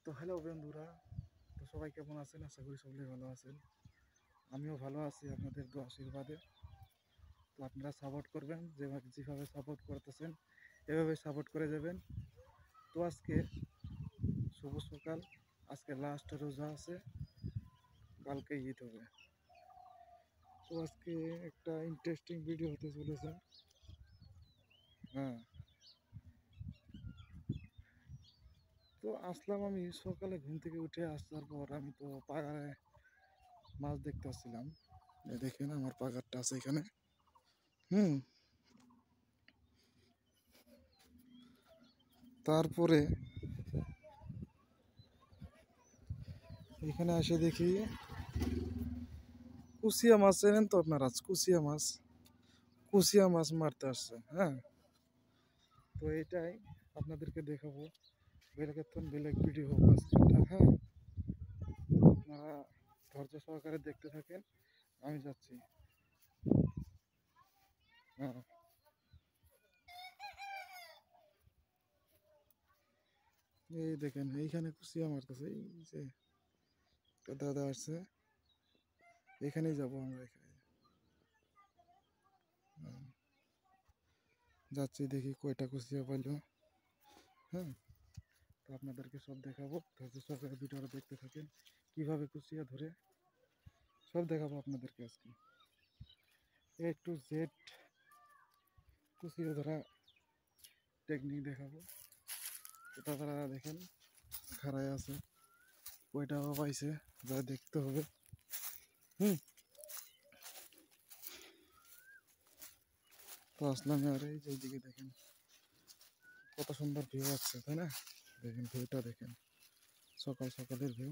তো হ্যালো বন্ধুরা, তো সবাই কেমন আছেন? আশা করি সকলেই ভালো আছেন। আমিও ভালো আছি আপনাদের দোয়া আশীর্বাদে। তো আপনারা সাপোর্ট করবেন, যেভাবে সাপোর্ট করতেছেন এভাবে সাপোর্ট করে যাবেন। তো আজকে শুভ সকাল, আজকে লাস্ট রোজা আছে, কালকে ঈদ হবে। তো আজকে একটা ইন্টারেস্টিং ভিডিও হতে চলেছে। হ্যাঁ, তো আসলাম আমি সকালে ঘুম থেকে উঠে আসার পর আমি তো পাগারে মাছ দেখতে আসছিলাম। দেখেন আমার পাগারটা আছে এখানে। তারপরে এখানে এসে দেখি কুচিয়া মাছ, চেনেন তো আপনারা? কুচিয়া মাছ মারতে আসছে। হ্যাঁ, তো এটাই আপনাদেরকে দেখাবো। বেলেগ ভিডিও হোক আজকেরটা। হ্যাঁ, আপনারা ধৈর্য সহকারে দেখতে থাকেন, আমি যাচ্ছি। হ্যাঁ, এই দেখেন এইখানে কুচিয়া মারতেছে। এই যে একটা দাদা আসছে, এখানেই যাবো আমরা। এখানে যাচ্ছি, দেখি কয়টা কুচিয়া পাইলো। হ্যাঁ, তো আপনাদেরকে সব দেখাবো, ধৈর্য সহকারে ভিডিওটা দেখতে থাকেন। কিভাবে কুচিয়া ধরে সব দেখাবো আপনাদেরকে আজকে। এ টু জেড কুচিয়া ধরা টেকনিক দেখাবো। তো তারা দেখেন খাড়ায় আছে, কয়টাও পাইছে যা দেখতে হবে। তো আসলাম, আর এই যে এইদিকে দেখেন কত সুন্দর ভিউ আসছে, তাই না? দেখেন ভিউটা দেখেন, সকাল সকালের ভিউ।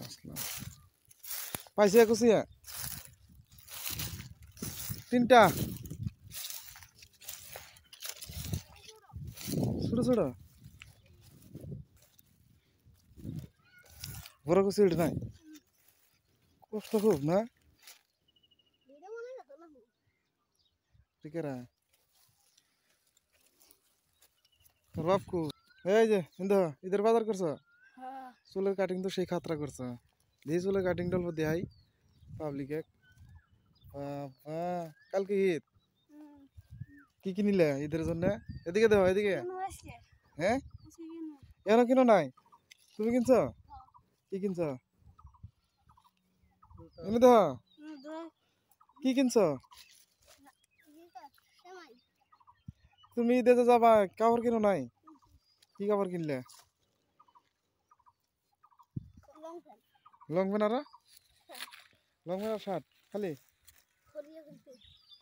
আসলাম, পাইছে কুচিয়া তিনটা, ছোট ছোট। বড় কুচি উঠে নাই, কষ্ট খুব না? টিকেরা তোর বাপকু, এই যে ঈদের বাজার করছো? চুলের কাটিং তো সেই খাতরা করছো। দিয়ে চুলের কাটিং ডল দেয় পাবলিকে। বাবা, কালকে ঈদ, কি কিনিলে ঈদের জন্য? এদিকে দেও, এদিকে। হ্যাঁ, এখনো কিনো নাই? তুমি কিনছো? কি কিনছো? এনে দেহ, কি কিনছো? তুমি ঈদে যে যাবা, কাপড় কিনো নাই? কি কাপড় কিনলে? লং প্যান্ট আর শার্ট খালি?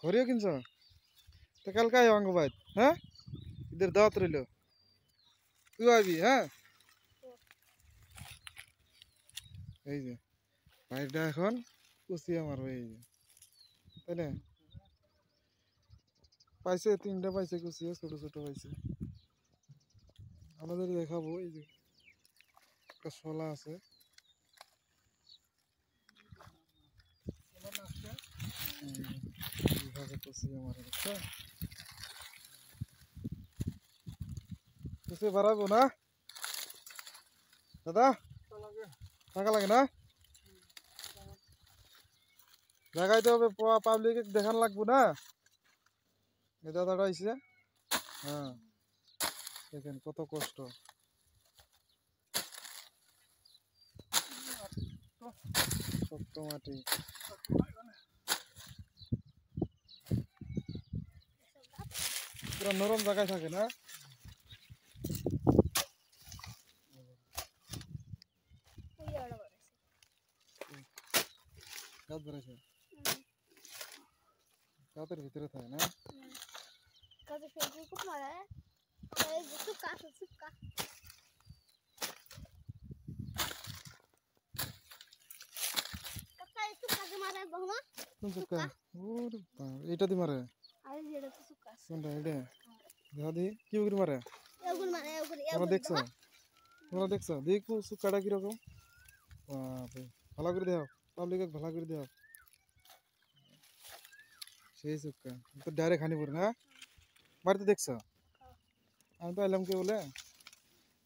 ঘড়িও কিনছো? তো কালকে আয় অঙ্গ বাইত। হ্যাঁ, ঈদের দাওয়াত রইল, তুই আইবি। হ্যাঁ, এই যে ভাইটা এখন কুচিয়া মারবে, এই যে, তাই না? পাইছে তিনটা, পাইছে কুচিয়া, ছোট ছোট পাইছে। আমাদের দেখাবো, এই যে একটা শলা আছে, এইভাবে কুচিয়া মারে, বুঝছো? কুচিয়া বাড়াবো না দাদা, টাকা লাগে না? দেখাইতে হবে, পাবলিক দেখান লাগবো না? এই দাদাটা আইছে। হ্যাঁ, দেখেন কত কষ্ট। শক্ত মাটি, পুরো নরম জায়গায় থাকে না? গাছ বেড়েছে, গাছের ভিতরে থাকে না? এইটা দি মারে কোনটা? এটা দাদি কি করে মারে? তোমরা দেখছো? তোমরা দেখছো? দেখো সুকাটা কিরকম। ভালো করে দেও, পাবলিক ভালো করে দেও। সেই চুক্কা তো ডাইরেক্ট হানি পড়ে না বাড়িতে দেখছো আমি তো এলাম কে বলে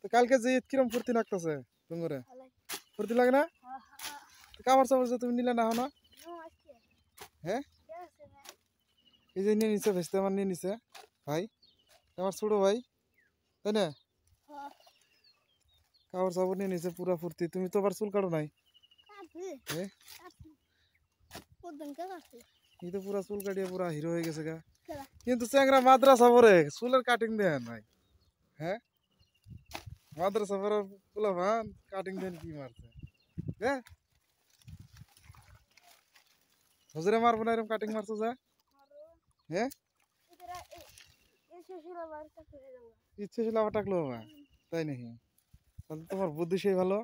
তো কালকে যে ঈদ কিরম ফুর্তি লাগতেছে ডুঙ্গরে ফুর্তি লাগে না তো কাপড় চাপড় যে তুমি নিলে না হো না হ্যাঁ এই যে নিয়ে নিছে ভেস্তে আমার নিয়ে নিছে ভাই আমার ছোট ভাই তাই না কাপড় চাপড় নিয়ে নিছে পুরা ফুর্তি তুমি তো আবার চুল কাটো নাই হ্যাঁ এই তো পুরা চুল কাটিয়ে পুরা হিরো হয়ে গেছে গা কিন্তু চ্যাংরা মাদ্রাসা পরে চুলের কাটিং দেয় নাই হ্যাঁ মাদ্রাসা পরে পোলা ভান কাটিং দেন কি মারছে হ্যাঁ হজরে মারবো না এরকম কাটিং মারছো যা হ্যাঁ ইচ্ছে ছিল আবার টাকলো বাবা তাই নাকি তাহলে তোমার বুদ্ধি সেই ভালো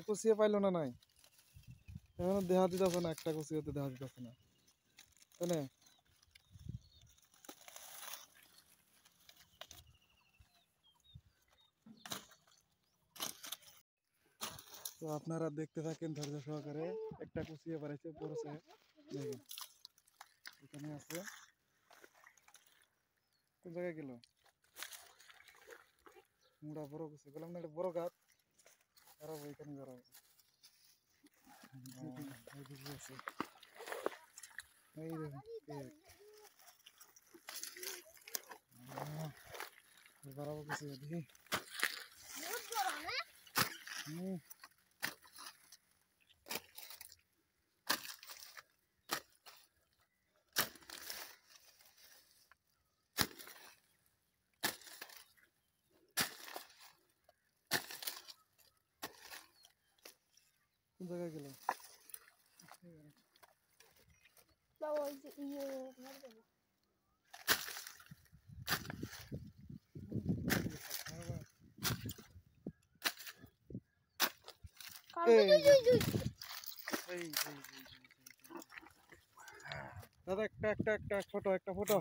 কুচিয়ে পাইলো না নাই এখন দেহা দিতেছে না একটা কুচিয়েতে দেহা দিতেছে না তাই না তো আপনারা দেখতে থাকেন ধৈর্য সহকারে একটা কুচিয়ে পারেছে বড় সাহেব দেখেন এখানে আছে কোন জায়গায় গেল মুড়া বড় কুচি বললাম না এটা বড় গাছ দাঁড়াবো এখানে দাঁড়াবো এইদিকে আছে এই দেখুন দাঁড়াবো কুচি দেখি কোন জায়গায় গেল দাদা একটা একটা একটা ফটো একটা ফটো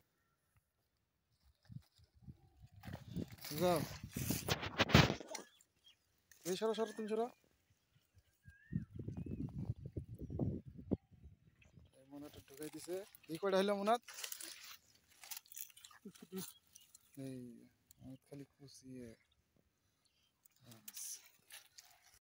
যাও এই সরো সরো তুমি সরো মনাটা ঢুকাই দিছে এই কয়টা হইলো মনাত এই খালি খুশি